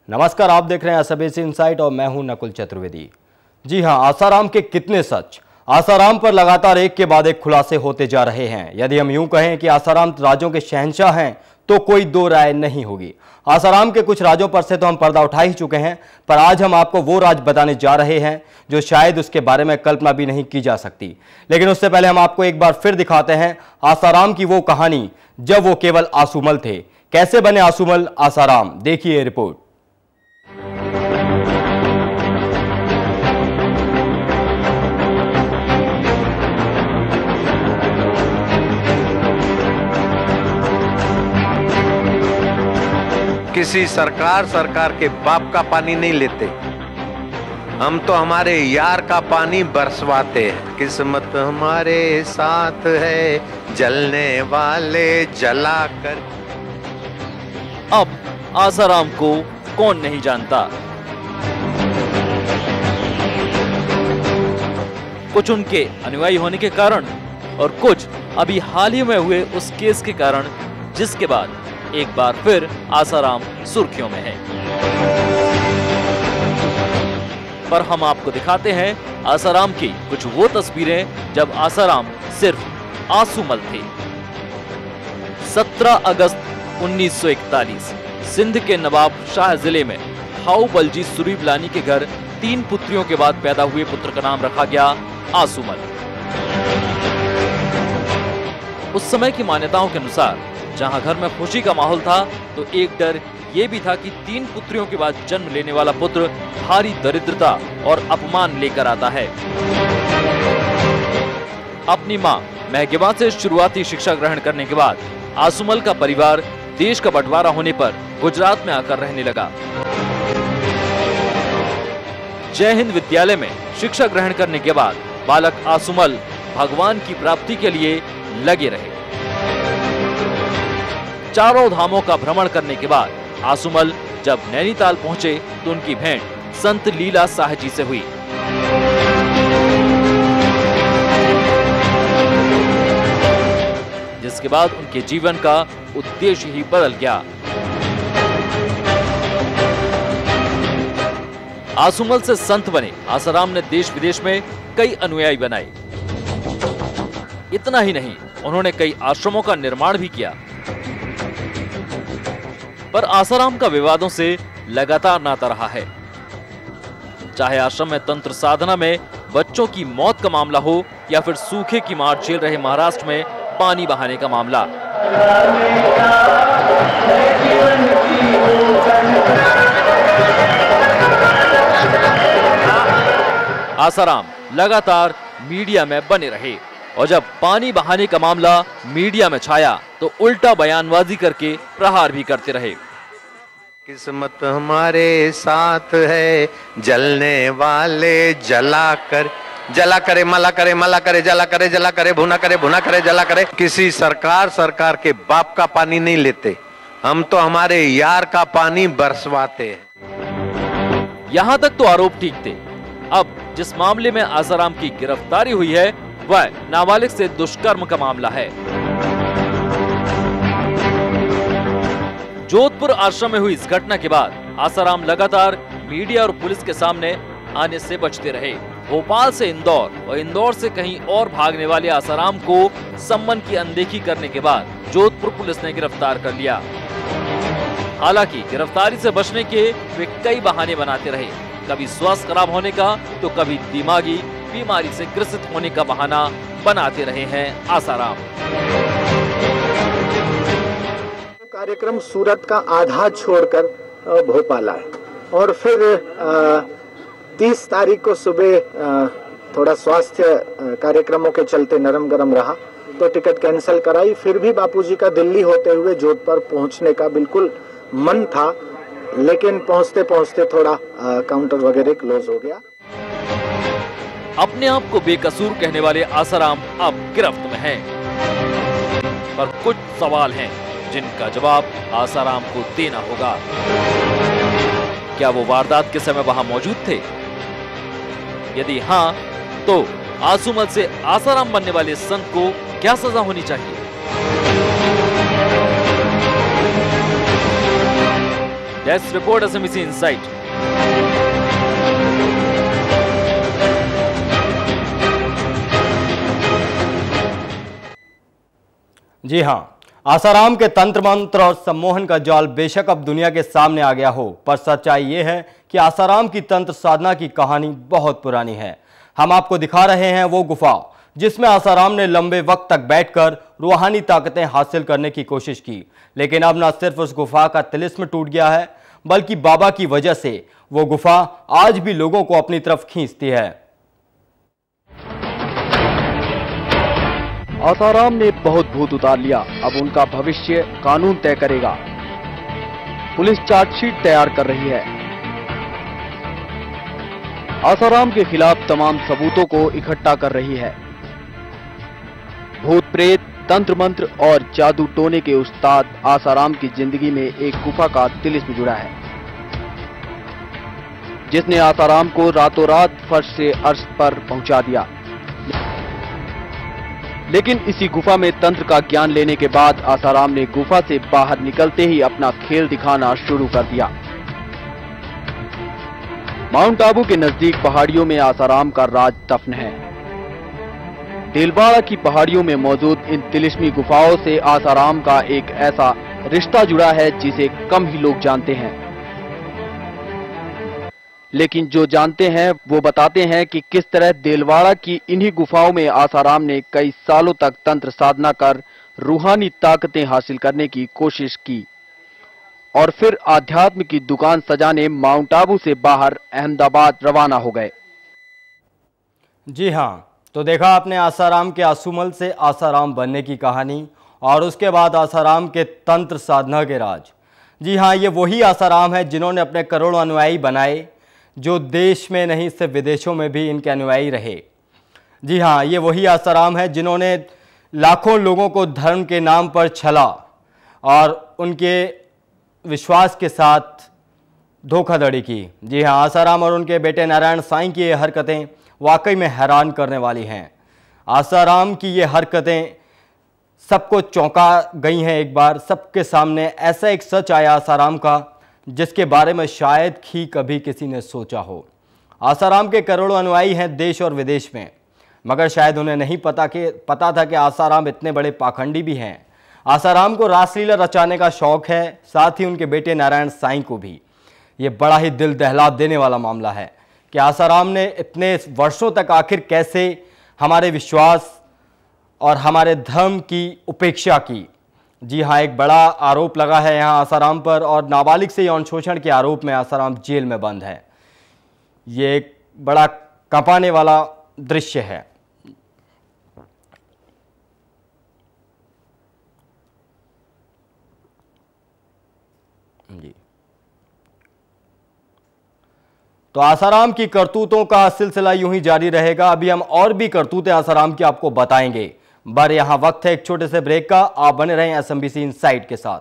नमस्कार, आप देख रहे हैं एसबीसी इनसाइट और मैं हूं नकुल चतुर्वेदी। जी हां, आसाराम के कितने सच। आसाराम पर लगातार एक के बाद एक खुलासे होते जा रहे हैं। यदि हम यूं कहें कि आसाराम राजों के शहंशाह हैं तो कोई दो राय नहीं होगी। आसाराम के कुछ राजों पर से तो हम पर्दा उठा ही चुके हैं, पर आज हम आपको वो राज बताने जा रहे हैं जो शायद उसके बारे में कल्पना भी नहीं की जा सकती। लेकिन उससे पहले हम आपको एक बार फिर दिखाते हैं आसाराम की वो कहानी जब वो केवल आसूमल थे। कैसे बने आसूमल आसाराम, देखिए रिपोर्ट। किसी सरकार के बाप का पानी नहीं लेते, हम तो हमारे यार का पानी बरसवाते हैं। किस्मत हमारे साथ है, जलने वाले जलाकर। अब आसाराम को कौन नहीं जानता। कुछ उनके अनुयायी होने के कारण और कुछ अभी हाल ही में हुए उस केस के कारण, जिसके बाद एक बार फिर आसाराम सुर्खियों में है। पर हम आपको दिखाते हैं आसाराम की कुछ वो तस्वीरें जब आसाराम सिर्फ आसूमल थे। 17 अगस्त 1941 सिंध के नवाब शाह जिले में हाउ बलजी सुरीबलानी के घर 3 पुत्रियों के बाद पैदा हुए पुत्र का नाम रखा गया आसूमल। उस समय की मान्यताओं के अनुसार जहां घर में खुशी का माहौल था, तो एक डर यह भी था कि 3 पुत्रियों के बाद जन्म लेने वाला पुत्र भारी दरिद्रता और अपमान लेकर आता है। अपनी मां महगिमा से शुरुआती शिक्षा ग्रहण करने के बाद आसूमल का परिवार देश का बंटवारा होने पर गुजरात में आकर रहने लगा। जय हिंद विद्यालय में शिक्षा ग्रहण करने के बाद बालक आसूमल भगवान की प्राप्ति के लिए लगे रहे। चारों धामों का भ्रमण करने के बाद आसूमल जब नैनीताल पहुंचे तो उनकी भेंट संत लीला साह जी से हुई। जिसके बाद उनके जीवन का उद्देश्य ही बदल गया। आसूमल से संत बने आसाराम ने देश विदेश में कई अनुयायी बनाए। इतना ही नहीं, उन्होंने कई आश्रमों का निर्माण भी किया। पर आसाराम का विवादों से लगातार नाता रहा है। चाहे आश्रम में तंत्र साधना में बच्चों की मौत का मामला हो या फिर सूखे की मार झेल रहे महाराष्ट्र में पानी बहाने का मामला। आसाराम लगातार मीडिया में बने रहे और जब पानी बहाने का मामला मीडिया में छाया तो उल्टा बयानबाजी करके प्रहार भी करते रहे। किस्मत हमारे साथ है, जलने वाले जलाकर। जला करे मला करे, मला करे जला करे, जला करे भुना करे, भुना करे जला करे। किसी सरकार के बाप का पानी नहीं लेते, हम तो हमारे यार का पानी बरसवाते हैं। यहाँ तक तो आरोप ठीक थे। अब जिस मामले में आसाराम की गिरफ्तारी हुई है वह नाबालिग से दुष्कर्म का मामला है। जोधपुर आश्रम में हुई इस घटना के बाद आसाराम लगातार मीडिया और पुलिस के सामने आने से बचते रहे। भोपाल से इंदौर और इंदौर से कहीं और भागने वाले आसाराम को सम्मन की अनदेखी करने के बाद जोधपुर पुलिस ने गिरफ्तार कर लिया। हालांकि गिरफ्तारी से बचने के वे कई बहाने बनाते रहे। कभी स्वास्थ्य खराब होने का तो कभी दिमागी बीमारी से ग्रसित होने का बहाना बनाते रहे हैं आसाराम। कार्यक्रम सूरत का आधा छोड़कर भोपाल आए और फिर 30 तारीख को सुबह थोड़ा स्वास्थ्य कार्यक्रमों के चलते नरम गरम रहा तो टिकट कैंसिल कराई। फिर भी बापूजी का दिल्ली होते हुए जोधपुर पहुंचने का बिल्कुल मन था, लेकिन पहुंचते पहुंचते थोड़ा काउंटर वगैरह क्लोज हो गया। अपने आप को बेकसूर कहने वाले आसाराम अब गिरफ्त में हैं। पर कुछ सवाल हैं जिनका जवाब आसाराम को देना होगा। क्या वो वारदात के समय वहां मौजूद थे? यदि हां, तो आसूमल से आसाराम बनने वाले संत को क्या सजा होनी चाहिए? Desk report SMBC insight. जी हां, आसाराम के तंत्र मंत्र और सम्मोहन का जाल बेशक अब दुनिया के सामने आ गया हो, पर सच्चाई यह है कि आसाराम की तंत्र साधना की कहानी बहुत पुरानी है। हम आपको दिखा रहे हैं वो गुफा जिसमें आसाराम ने लंबे वक्त तक बैठकर रूहानी ताकतें हासिल करने की कोशिश की, लेकिन अब न सिर्फ उस गुफा का तिलिस्म टूट गया है, बल्कि बाबा की वजह से वो गुफा आज भी लोगों को अपनी तरफ खींचती है। आसाराम ने बहुत भूत उतार लिया, अब उनका भविष्य कानून तय करेगा। पुलिस चार्जशीट तैयार कर रही है। आसाराम के खिलाफ तमाम सबूतों को इकट्ठा कर रही है। भूत प्रेत, तंत्र मंत्र और जादू टोने के उस्ताद आसाराम की जिंदगी में एक गुफा का तिलिस्म जुड़ा है, जिसने आसाराम को रातों रात फर्श से अर्श पर पहुंचा दिया। लेकिन इसी गुफा में तंत्र का ज्ञान लेने के बाद आसाराम ने गुफा से बाहर निकलते ही अपना खेल दिखाना शुरू कर दिया। माउंट आबू के नजदीक पहाड़ियों में आसाराम का राज दफन है। देलवाड़ा की पहाड़ियों में मौजूद इन तिलिस्मी गुफाओं से आसाराम का एक ऐसा रिश्ता जुड़ा है जिसे कम ही लोग जानते हैं, लेकिन जो जानते हैं वो बताते हैं कि किस तरह देलवाड़ा की इन्हीं गुफाओं में आसाराम ने कई सालों तक तंत्र साधना कर रूहानी ताकतें हासिल करने की कोशिश की और फिर आध्यात्म की दुकान सजाने माउंट आबू से बाहर अहमदाबाद रवाना हो गए। जी हां, तो देखा आपने आसाराम के आसूमल से आसाराम बनने की कहानी और उसके बाद आसाराम के तंत्र साधना के राज। जी हां, ये वही आसाराम है जिन्होंने अपने करोड़ों अनुयायी बनाए, जो देश में नहीं सिर्फ विदेशों में भी इनके अनुयायी रहे। जी हाँ, ये वही आसाराम है जिन्होंने लाखों लोगों को धर्म के नाम पर छला और उनके विश्वास के साथ धोखाधड़ी की। जी हाँ, आसाराम और उनके बेटे नारायण साईं की ये हरकतें वाकई में हैरान करने वाली हैं। आसाराम की ये हरकतें सबको चौंका गई हैं। एक बार सबके सामने ऐसा एक सच आया आसाराम का जिसके बारे में शायद ही कभी किसी ने सोचा हो। आसाराम के करोड़ों अनुयायी हैं देश और विदेश में, मगर शायद उन्हें नहीं पता था कि आसाराम इतने बड़े पाखंडी भी हैं। आसाराम को रासलीला रचाने का शौक है, साथ ही उनके बेटे नारायण साईं को भी। ये बड़ा ही दिल दहला देने वाला मामला है कि आसाराम ने इतने वर्षों तक आखिर कैसे हमारे विश्वास और हमारे धर्म की उपेक्षा की। जी हाँ, एक बड़ा आरोप लगा है यहाँ आसाराम पर और नाबालिग से यौन शोषण के आरोप में आसाराम जेल में बंद है। ये एक बड़ा कंपाने वाला दृश्य है। जी, तो आसाराम की करतूतों का सिलसिला यूं ही जारी रहेगा। अभी हम और भी करतूतें आसाराम की आपको बताएंगे, पर यहां वक्त है एक छोटे से ब्रेक का। आप बने रहें SMBC इनसाइट के साथ।